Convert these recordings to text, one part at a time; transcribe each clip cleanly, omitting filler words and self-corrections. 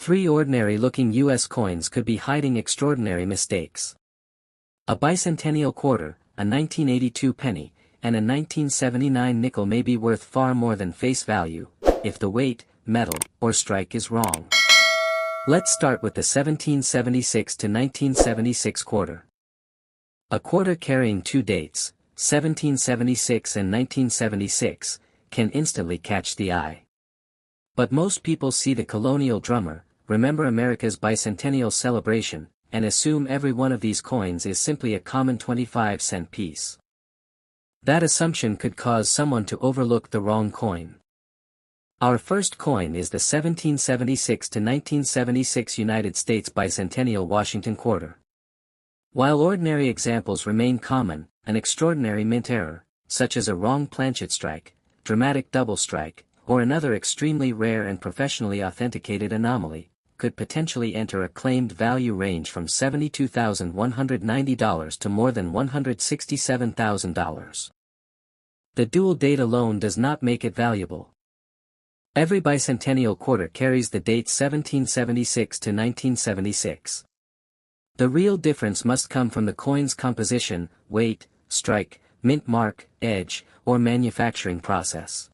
Three ordinary-looking U.S. coins could be hiding extraordinary mistakes. A bicentennial quarter, a 1982 penny, and a 1979 nickel may be worth far more than face value, if the weight, metal, or strike is wrong. Let's start with the 1776 to 1976 quarter. A quarter carrying two dates, 1776 and 1976, can instantly catch the eye. But most people see the colonial drummer, remember America's bicentennial celebration, and assume every one of these coins is simply a common 25-cent piece. That assumption could cause someone to overlook the wrong coin. Our first coin is the 1776 to 1976 United States Bicentennial Washington Quarter. While ordinary examples remain common, an extraordinary mint error, such as a wrong-planchet strike, dramatic double strike, or another extremely rare and professionally authenticated anomaly, could potentially enter a claimed value range from $72,190 to more than $167,000. The dual date alone does not make it valuable. Every bicentennial quarter carries the date 1776 to 1976. The real difference must come from the coin's composition, weight, strike, mint mark, edge, or manufacturing process.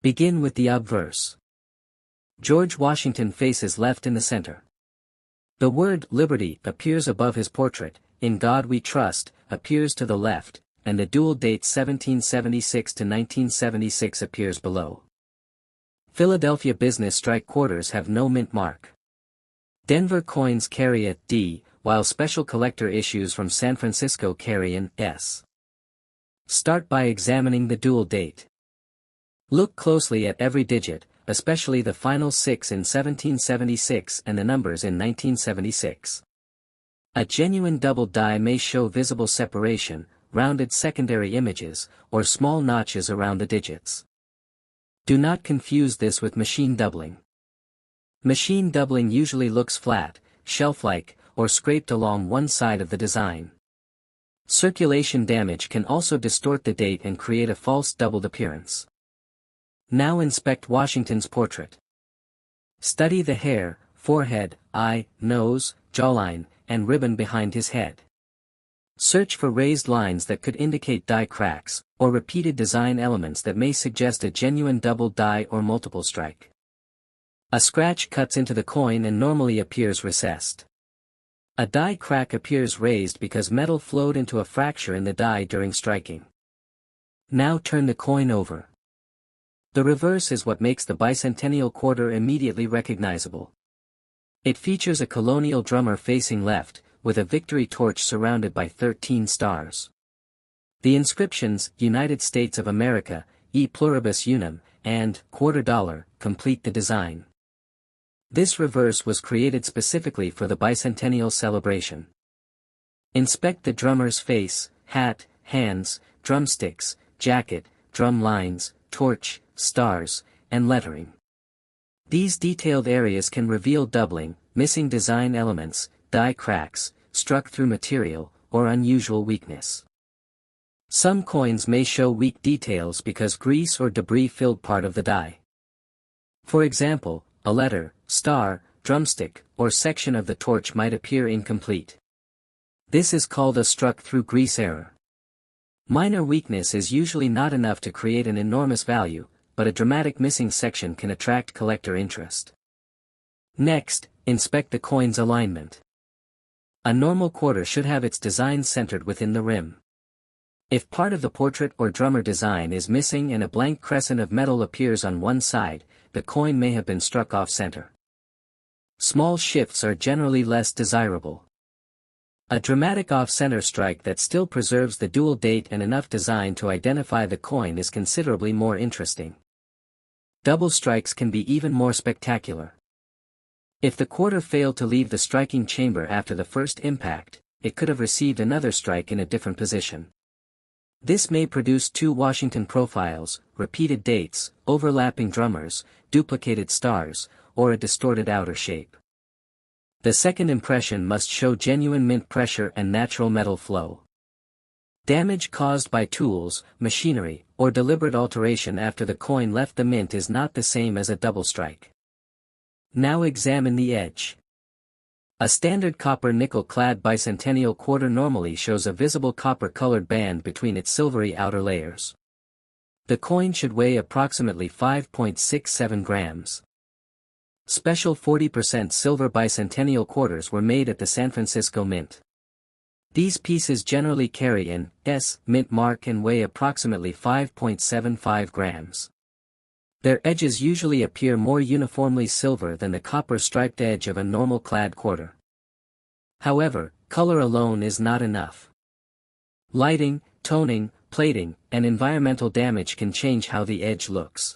Begin with the obverse. George Washington faces left in the center. The word liberty appears above his portrait, In God We Trust appears to the left, and the dual date 1776 to 1976 appears below. Philadelphia business strike quarters have no mint mark. Denver coins carry a D, while special collector issues from San Francisco carry an S. Start by examining the dual date. Look closely at every digit, especially the final 6 in 1776 and the numbers in 1976. A genuine double die may show visible separation, rounded secondary images, or small notches around the digits. Do not confuse this with machine doubling. Machine doubling usually looks flat, shelf-like, or scraped along one side of the design. Circulation damage can also distort the date and create a false doubled appearance. Now inspect Washington's portrait. Study the hair, forehead, eye, nose, jawline, and ribbon behind his head. Search for raised lines that could indicate die cracks, or repeated design elements that may suggest a genuine double die or multiple strike. A scratch cuts into the coin and normally appears recessed. A die crack appears raised because metal flowed into a fracture in the die during striking. Now turn the coin over. The reverse is what makes the bicentennial quarter immediately recognizable. It features a colonial drummer facing left, with a victory torch surrounded by 13 stars. The inscriptions, United States of America, E pluribus unum, and $quarter, complete the design. This reverse was created specifically for the bicentennial celebration. Inspect the drummer's face, hat, hands, drumsticks, jacket, drum lines, torch, stars, and lettering. These detailed areas can reveal doubling, missing design elements, die cracks, struck through material, or unusual weakness. Some coins may show weak details because grease or debris filled part of the die. For example, a letter, star, drumstick, or section of the torch might appear incomplete. This is called a struck-through grease error. Minor weakness is usually not enough to create an enormous value, but a dramatic missing section can attract collector interest. Next, inspect the coin's alignment. A normal quarter should have its design centered within the rim. If part of the portrait or drummer design is missing and a blank crescent of metal appears on one side, the coin may have been struck off-center. Small shifts are generally less desirable. A dramatic off-center strike that still preserves the dual date and enough design to identify the coin is considerably more interesting. Double strikes can be even more spectacular. If the quarter failed to leave the striking chamber after the first impact, it could have received another strike in a different position. This may produce two Washington profiles, repeated dates, overlapping drummers, duplicated stars, or a distorted outer shape. The second impression must show genuine mint pressure and natural metal flow. Damage caused by tools, machinery, or deliberate alteration after the coin left the mint is not the same as a double strike. Now examine the edge. A standard copper nickel-clad bicentennial quarter normally shows a visible copper-colored band between its silvery outer layers. The coin should weigh approximately 5.67 grams. Special 40% silver bicentennial quarters were made at the San Francisco Mint. These pieces generally carry an S mint mark and weigh approximately 5.75 grams. Their edges usually appear more uniformly silver than the copper-striped edge of a normal clad quarter. However, color alone is not enough. Lighting, toning, plating, and environmental damage can change how the edge looks.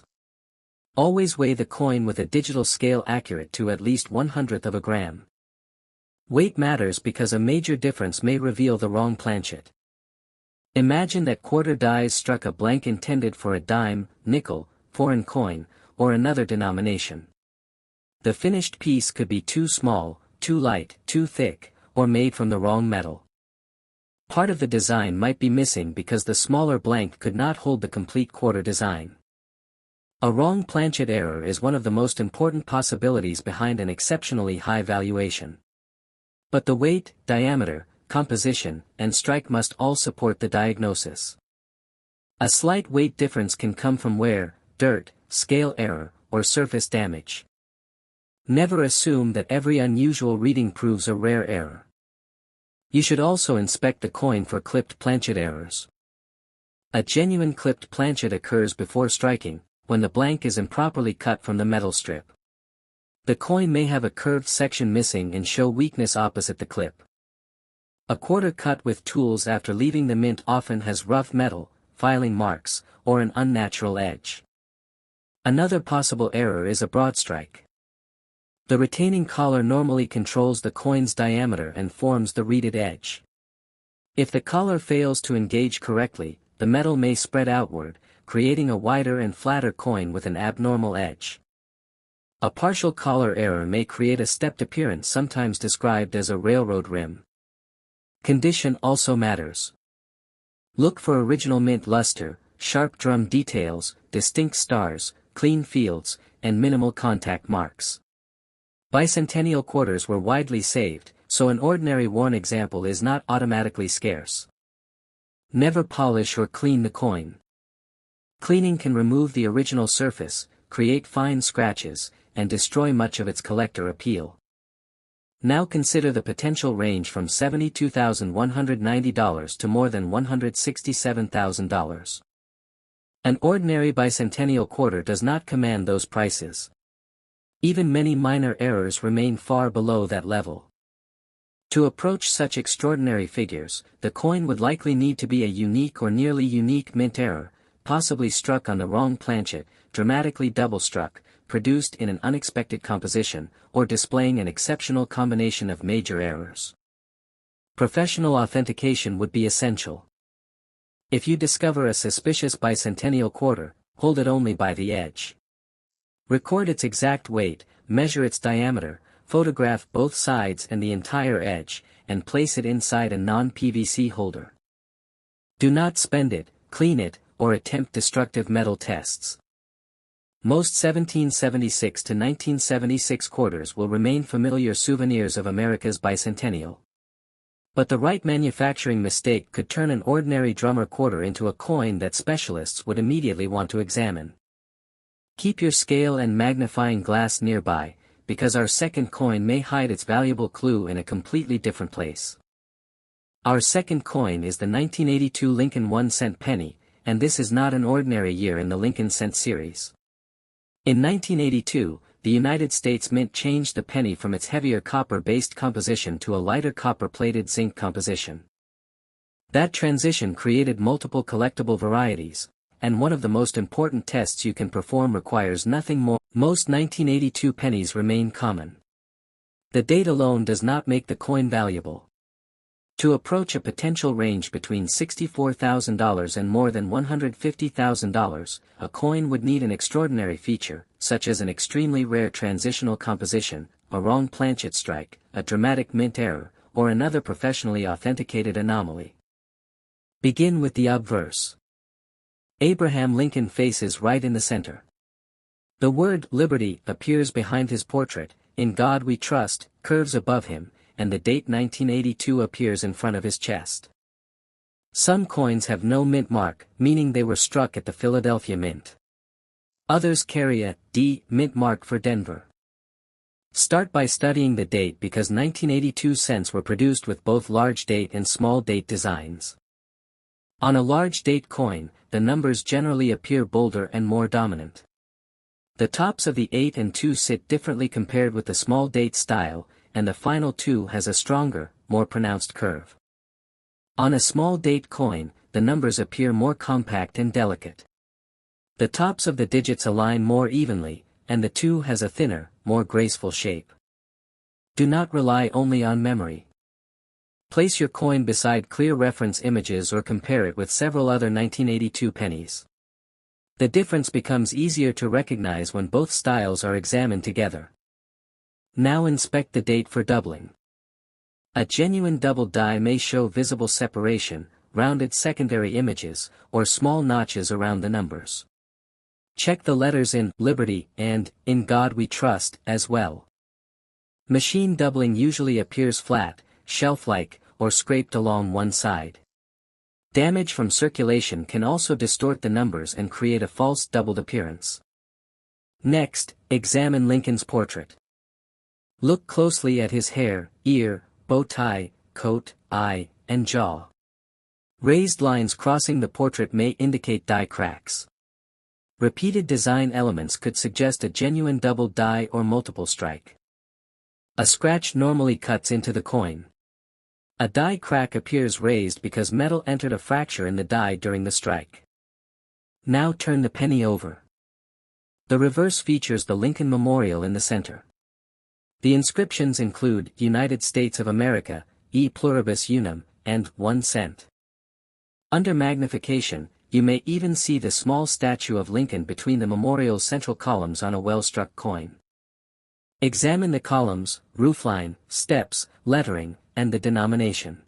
Always weigh the coin with a digital scale accurate to at least 1/100th of a gram. Weight matters because a major difference may reveal the wrong planchet. Imagine that quarter dies struck a blank intended for a dime, nickel, foreign coin, or another denomination. The finished piece could be too small, too light, too thick, or made from the wrong metal. Part of the design might be missing because the smaller blank could not hold the complete quarter design. A wrong planchet error is one of the most important possibilities behind an exceptionally high valuation. But the weight, diameter, composition, and strike must all support the diagnosis. A slight weight difference can come from wear, dirt, scale error, or surface damage. Never assume that every unusual reading proves a rare error. You should also inspect the coin for clipped planchet errors. A genuine clipped planchet occurs before striking, when the blank is improperly cut from the metal strip. The coin may have a curved section missing and show weakness opposite the clip. A quarter cut with tools after leaving the mint often has rough metal, filing marks, or an unnatural edge. Another possible error is a broad strike. The retaining collar normally controls the coin's diameter and forms the reeded edge. If the collar fails to engage correctly, the metal may spread outward, creating a wider and flatter coin with an abnormal edge. A partial collar error may create a stepped appearance, sometimes described as a railroad rim. Condition also matters. Look for original mint luster, sharp drum details, distinct stars, clean fields, and minimal contact marks. Bicentennial quarters were widely saved, so an ordinary worn example is not automatically scarce. Never polish or clean the coin. Cleaning can remove the original surface, create fine scratches, and destroy much of its collector appeal. Now consider the potential range from $72,190 to more than $167,000. An ordinary bicentennial quarter does not command those prices. Even many minor errors remain far below that level. To approach such extraordinary figures, the coin would likely need to be a unique or nearly unique mint error, possibly struck on the wrong planchet, dramatically double-struck, produced in an unexpected composition, or displaying an exceptional combination of major errors. Professional authentication would be essential. If you discover a suspicious bicentennial quarter, hold it only by the edge. Record its exact weight, measure its diameter, photograph both sides and the entire edge, and place it inside a non-PVC holder. Do not spend it, clean it, or attempt destructive metal tests. Most 1776 to 1976 quarters will remain familiar souvenirs of America's bicentennial. But the right manufacturing mistake could turn an ordinary drummer quarter into a coin that specialists would immediately want to examine. Keep your scale and magnifying glass nearby, because our second coin may hide its valuable clue in a completely different place. Our second coin is the 1982 Lincoln 1-cent penny, and this is not an ordinary year in the Lincoln cent series. In 1982, the United States Mint changed the penny from its heavier copper-based composition to a lighter copper-plated zinc composition. That transition created multiple collectible varieties, and one of the most important tests you can perform requires nothing more. Most 1982 pennies remain common. The date alone does not make the coin valuable. To approach a potential range between $64,000 and more than $150,000, a coin would need an extraordinary feature, such as an extremely rare transitional composition, a wrong planchet strike, a dramatic mint error, or another professionally authenticated anomaly. Begin with the obverse. Abraham Lincoln faces right in the center. The word Liberty appears behind his portrait, In God We Trust, curves above him, and the date 1982 appears in front of his chest. Some coins have no mint mark, meaning they were struck at the Philadelphia Mint. Others carry a D mint mark for Denver. Start by studying the date because 1982 cents were produced with both large date and small date designs. On a large date coin, the numbers generally appear bolder and more dominant. The tops of the 8 and 2 sit differently compared with the small date style, and the final 2 has a stronger, more pronounced curve. On a small date coin, the numbers appear more compact and delicate. The tops of the digits align more evenly, and the 2 has a thinner, more graceful shape. Do not rely only on memory. Place your coin beside clear reference images or compare it with several other 1982 pennies. The difference becomes easier to recognize when both styles are examined together. Now inspect the date for doubling. A genuine double die may show visible separation, rounded secondary images, or small notches around the numbers. Check the letters in Liberty and In God We Trust as well. Machine doubling usually appears flat, shelf-like, or scraped along one side. Damage from circulation can also distort the numbers and create a false doubled appearance. Next, examine Lincoln's portrait. Look closely at his hair, ear, bow tie, coat, eye, and jaw. Raised lines crossing the portrait may indicate die cracks. Repeated design elements could suggest a genuine double die or multiple strike. A scratch normally cuts into the coin. A die crack appears raised because metal entered a fracture in the die during the strike. Now turn the penny over. The reverse features the Lincoln Memorial in the center. The inscriptions include United States of America, E pluribus unum, and 1 cent. Under magnification, you may even see the small statue of Lincoln between the memorial's central columns on a well-struck coin. Examine the columns, roofline, steps, lettering, and the denomination.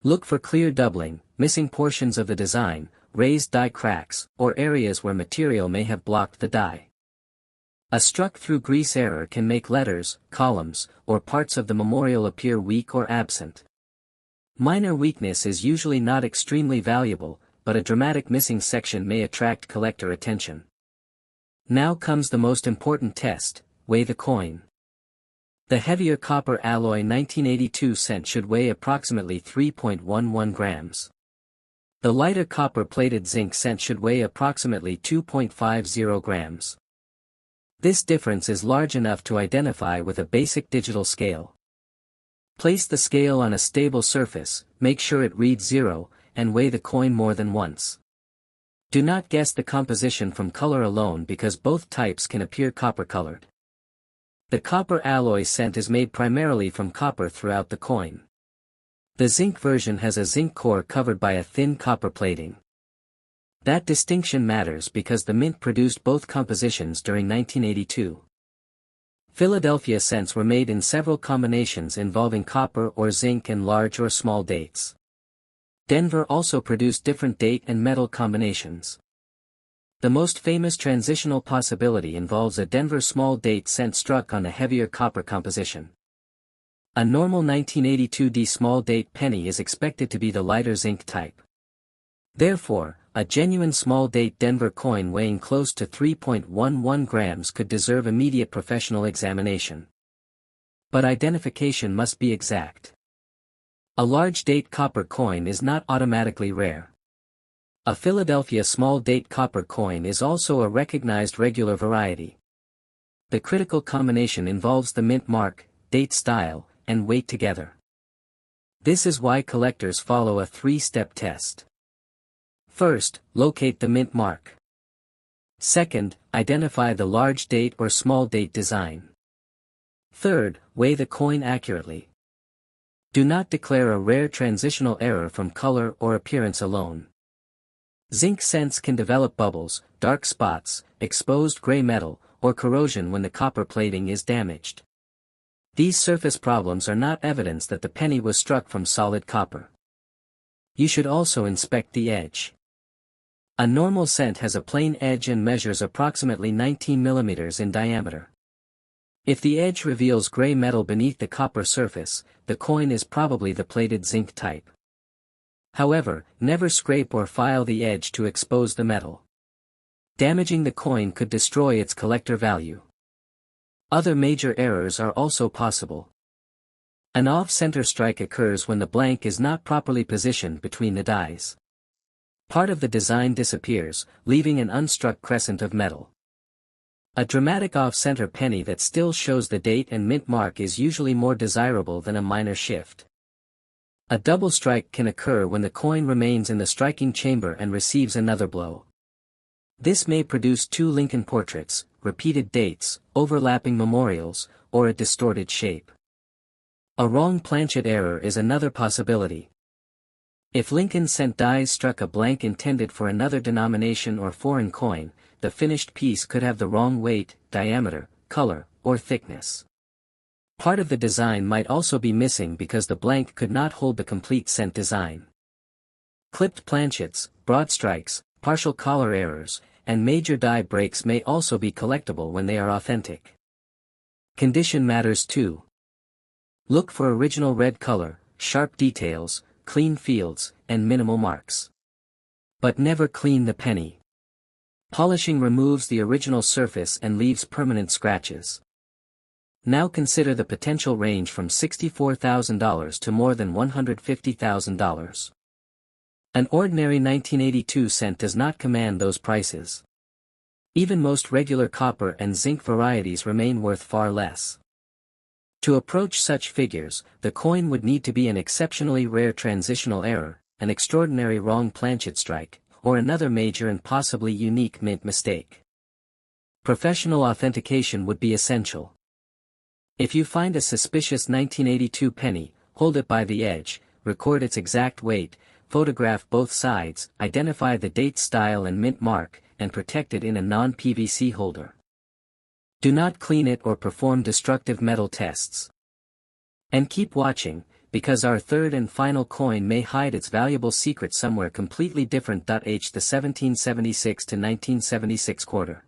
Look for clear doubling, missing portions of the design, raised die cracks, or areas where material may have blocked the die. A struck-through grease error can make letters, columns, or parts of the memorial appear weak or absent. Minor weakness is usually not extremely valuable, but a dramatic missing section may attract collector attention. Now comes the most important test: weigh the coin. The heavier copper alloy 1982 cent should weigh approximately 3.11 grams. The lighter copper-plated zinc cent should weigh approximately 2.50 grams. This difference is large enough to identify with a basic digital scale. Place the scale on a stable surface, make sure it reads 0, and weigh the coin more than once. Do not guess the composition from color alone because both types can appear copper-colored. The copper alloy cent is made primarily from copper throughout the coin. The zinc version has a zinc core covered by a thin copper plating. That distinction matters because the mint produced both compositions during 1982. Philadelphia cents were made in several combinations involving copper or zinc and large or small dates. Denver also produced different date and metal combinations. The most famous transitional possibility involves a Denver small date cent struck on a heavier copper composition. A normal 1982 small date penny is expected to be the lighter zinc type. Therefore, a genuine small date Denver coin weighing close to 3.11 grams could deserve immediate professional examination. But identification must be exact. A large date copper coin is not automatically rare. A Philadelphia small date copper coin is also a recognized regular variety. The critical combination involves the mint mark, date style, and weight together. This is why collectors follow a 3-step test. First, locate the mint mark. Second, identify the large date or small date design. Third, weigh the coin accurately. Do not declare a rare transitional error from color or appearance alone. Zinc cents can develop bubbles, dark spots, exposed gray metal, or corrosion when the copper plating is damaged. These surface problems are not evidence that the penny was struck from solid copper. You should also inspect the edge. A normal cent has a plain edge and measures approximately 19 mm in diameter. If the edge reveals gray metal beneath the copper surface, the coin is probably the plated zinc type. However, never scrape or file the edge to expose the metal. Damaging the coin could destroy its collector value. Other major errors are also possible. An off-center strike occurs when the blank is not properly positioned between the dies. Part of the design disappears, leaving an unstruck crescent of metal. A dramatic off-center penny that still shows the date and mint mark is usually more desirable than a minor shift. A double strike can occur when the coin remains in the striking chamber and receives another blow. This may produce two Lincoln portraits, repeated dates, overlapping memorials, or a distorted shape. A wrong-planchet error is another possibility. If Lincoln cent dies struck a blank intended for another denomination or foreign coin, the finished piece could have the wrong weight, diameter, color, or thickness. Part of the design might also be missing because the blank could not hold the complete cent design. Clipped planchets, broad strikes, partial collar errors, and major die breaks may also be collectible when they are authentic. Condition matters too. Look for original red color, sharp details, clean fields, and minimal marks. But never clean the penny. Polishing removes the original surface and leaves permanent scratches. Now consider the potential range from $64,000 to more than $150,000. An ordinary 1982 cent does not command those prices. Even most regular copper and zinc varieties remain worth far less. To approach such figures, the coin would need to be an exceptionally rare transitional error, an extraordinary wrong-planchet strike, or another major and possibly unique mint mistake. Professional authentication would be essential. If you find a suspicious 1982 penny, hold it by the edge, record its exact weight, photograph both sides, identify the date, style and mint mark, and protect it in a non-PVC holder. Do not clean it or perform destructive metal tests. And keep watching, because our third and final coin may hide its valuable secret somewhere completely different. H the 1776 to 1976 quarter.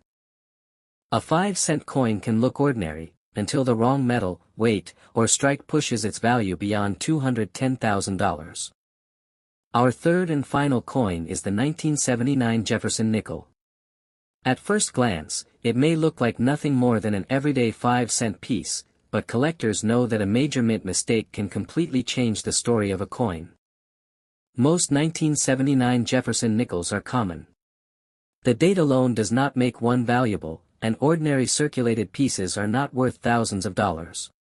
A 5-cent coin can look ordinary, until the wrong metal, weight, or strike pushes its value beyond $210,000. Our third and final coin is the 1979 Jefferson nickel. At first glance, it may look like nothing more than an everyday 5-cent piece, but collectors know that a major mint mistake can completely change the story of a coin. Most 1979 Jefferson nickels are common. The date alone does not make one valuable, and ordinary circulated pieces are not worth thousands of dollars.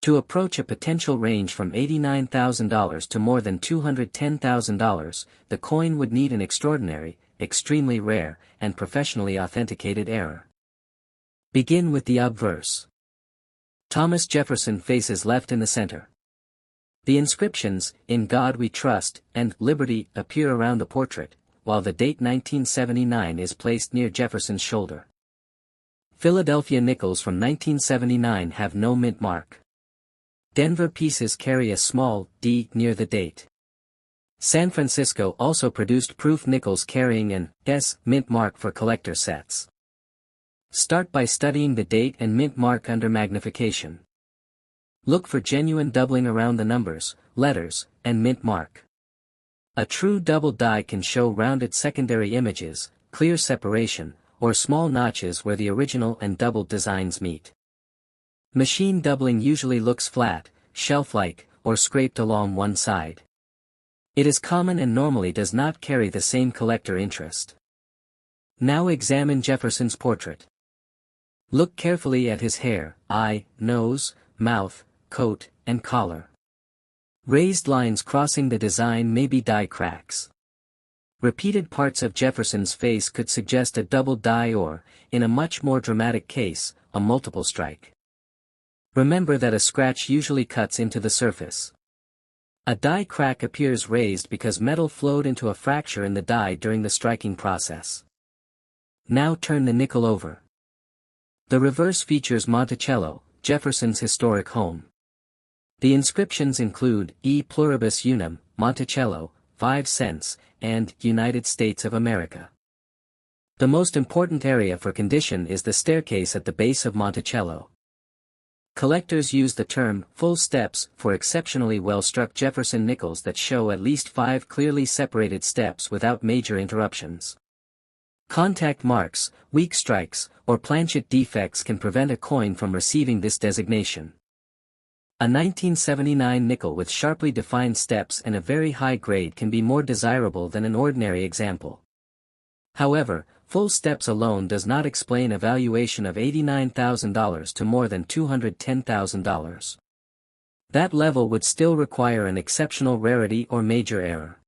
To approach a potential range from $89,000 to more than $210,000, the coin would need an extraordinary, extremely rare, and professionally authenticated error. Begin with the obverse. Thomas Jefferson faces left in the center. The inscriptions, "In God We Trust," and "Liberty," appear around the portrait, while the date 1979 is placed near Jefferson's shoulder. Philadelphia nickels from 1979 have no mint mark. Denver pieces carry a small D near the date. San Francisco also produced proof nickels carrying an S mint mark for collector sets. Start by studying the date and mint mark under magnification. Look for genuine doubling around the numbers, letters, and mint mark. A true double die can show rounded secondary images, clear separation, or small notches where the original and doubled designs meet. Machine doubling usually looks flat, shelf-like, or scraped along one side. It is common and normally does not carry the same collector interest. Now examine Jefferson's portrait. Look carefully at his hair, eye, nose, mouth, coat, and collar. Raised lines crossing the design may be die cracks. Repeated parts of Jefferson's face could suggest a double die or, in a much more dramatic case, a multiple strike. Remember that a scratch usually cuts into the surface. A die crack appears raised because metal flowed into a fracture in the die during the striking process. Now turn the nickel over. The reverse features Monticello, Jefferson's historic home. The inscriptions include E pluribus unum, Monticello, 5 cents, and United States of America. The most important area for condition is the staircase at the base of Monticello. Collectors use the term full steps for exceptionally well-struck Jefferson nickels that show at least 5 clearly separated steps without major interruptions. Contact marks, weak strikes, or planchet defects can prevent a coin from receiving this designation. A 1979 nickel with sharply defined steps and a very high grade can be more desirable than an ordinary example. However, full steps alone does not explain a valuation of $89,000 to more than $210,000. That level would still require an exceptional rarity or major error.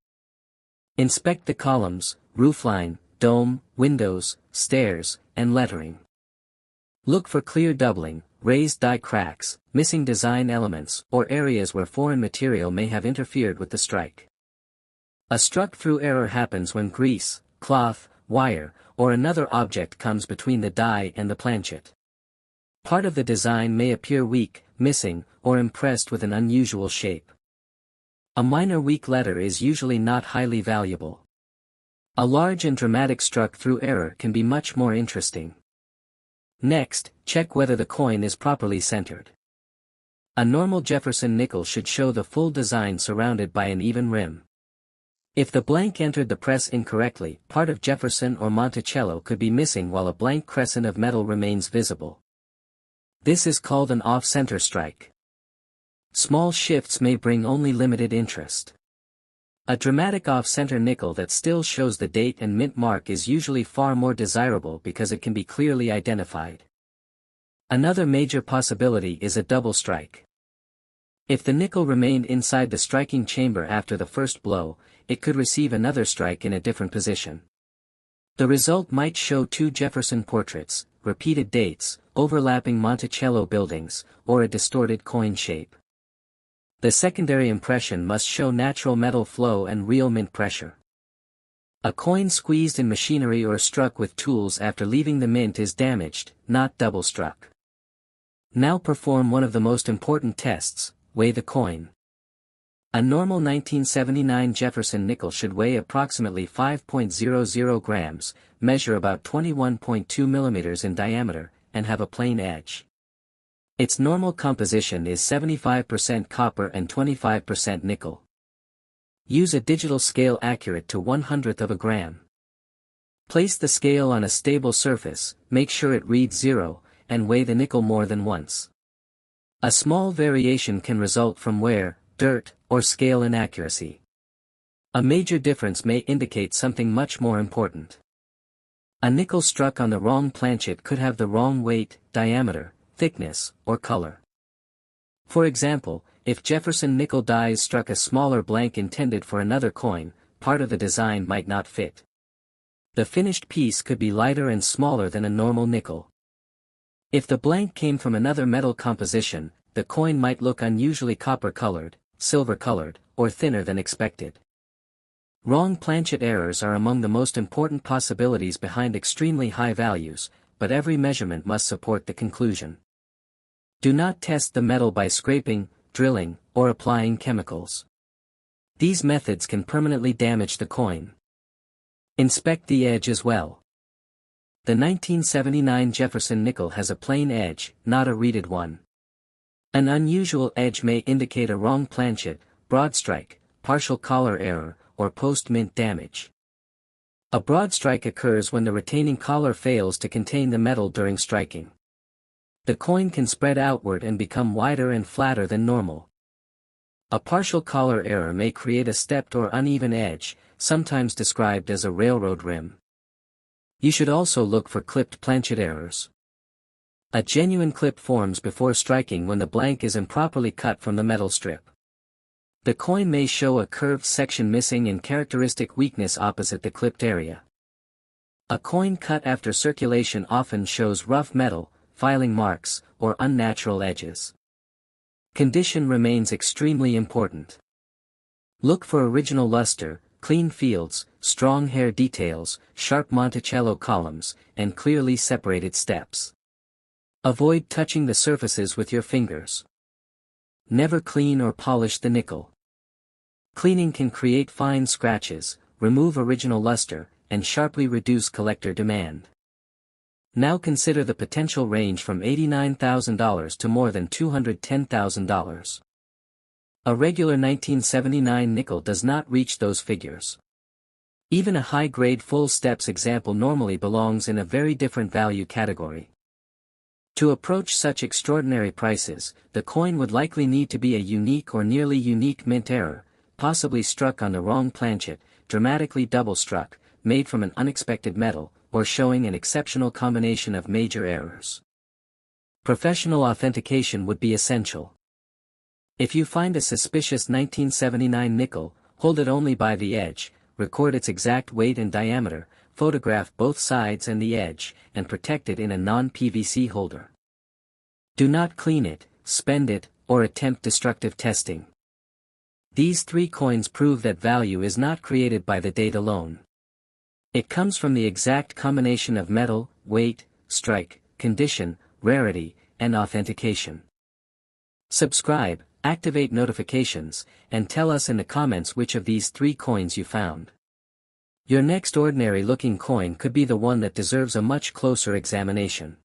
Inspect the columns, roofline, dome, windows, stairs, and lettering. Look for clear doubling, raised die cracks, missing design elements, or areas where foreign material may have interfered with the strike. A struck-through error happens when grease, cloth, wire, or another object comes between the die and the planchet. Part of the design may appear weak, missing, or impressed with an unusual shape. A minor weak letter is usually not highly valuable. A large and dramatic struck-through error can be much more interesting. Next, check whether the coin is properly centered. A normal Jefferson nickel should show the full design surrounded by an even rim. If the blank entered the press incorrectly, part of Jefferson or Monticello could be missing while a blank crescent of metal remains visible. This is called an off-center strike. Small shifts may bring only limited interest. A dramatic off-center nickel that still shows the date and mint mark is usually far more desirable because it can be clearly identified. Another major possibility is a double strike. If the nickel remained inside the striking chamber after the first blow, it could receive another strike in a different position. The result might show 2 Jefferson portraits, repeated dates, overlapping Monticello buildings, or a distorted coin shape. The secondary impression must show natural metal flow and real mint pressure. A coin squeezed in machinery or struck with tools after leaving the mint is damaged, not double struck. Now perform one of the most important tests, weigh the coin. A normal 1979 Jefferson nickel should weigh approximately 5.00 grams, measure about 21.2 millimeters in diameter, and have a plain edge. Its normal composition is 75% copper and 25% nickel. Use a digital scale accurate to 1/100th of a gram. Place the scale on a stable surface, make sure it reads 0, and weigh the nickel more than once. A small variation can result from wear, dirt, or scale inaccuracy. A major difference may indicate something much more important. A nickel struck on the wrong planchet could have the wrong weight, diameter, thickness, or color. For example, if Jefferson nickel dies struck a smaller blank intended for another coin, part of the design might not fit. The finished piece could be lighter and smaller than a normal nickel. If the blank came from another metal composition, the coin might look unusually copper-colored, silver-colored, or thinner than expected. Wrong planchet errors are among the most important possibilities behind extremely high values, but every measurement must support the conclusion. Do not test the metal by scraping, drilling, or applying chemicals. These methods can permanently damage the coin. Inspect the edge as well. The 1979 Jefferson nickel has a plain edge, not a reeded one. An unusual edge may indicate a wrong planchet, broad strike, partial collar error, or post-mint damage. A broad strike occurs when the retaining collar fails to contain the metal during striking. The coin can spread outward and become wider and flatter than normal. A partial collar error may create a stepped or uneven edge, sometimes described as a railroad rim. You should also look for clipped planchet errors. A genuine clip forms before striking when the blank is improperly cut from the metal strip. The coin may show a curved section missing and characteristic weakness opposite the clipped area. A coin cut after circulation often shows rough metal, filing marks, or unnatural edges. Condition remains extremely important. Look for original luster, clean fields, strong hair details, sharp Monticello columns, and clearly separated steps. Avoid touching the surfaces with your fingers. Never clean or polish the nickel. Cleaning can create fine scratches, remove original luster, and sharply reduce collector demand. Now consider the potential range from $89,000 to more than $210,000. A regular 1979 nickel does not reach those figures. Even a high-grade full steps example normally belongs in a very different value category. To approach such extraordinary prices, the coin would likely need to be a unique or nearly unique mint error, possibly struck on the wrong planchet, dramatically double-struck, made from an unexpected metal, or showing an exceptional combination of major errors. Professional authentication would be essential. If you find a suspicious 1979 nickel, hold it only by the edge, record its exact weight and diameter, photograph both sides and the edge, and protect it in a non-PVC holder. Do not clean it, spend it, or attempt destructive testing. These three coins prove that value is not created by the date alone. It comes from the exact combination of metal, weight, strike, condition, rarity, and authentication. Subscribe, activate notifications, and tell us in the comments which of these three coins you found. Your next ordinary-looking coin could be the one that deserves a much closer examination.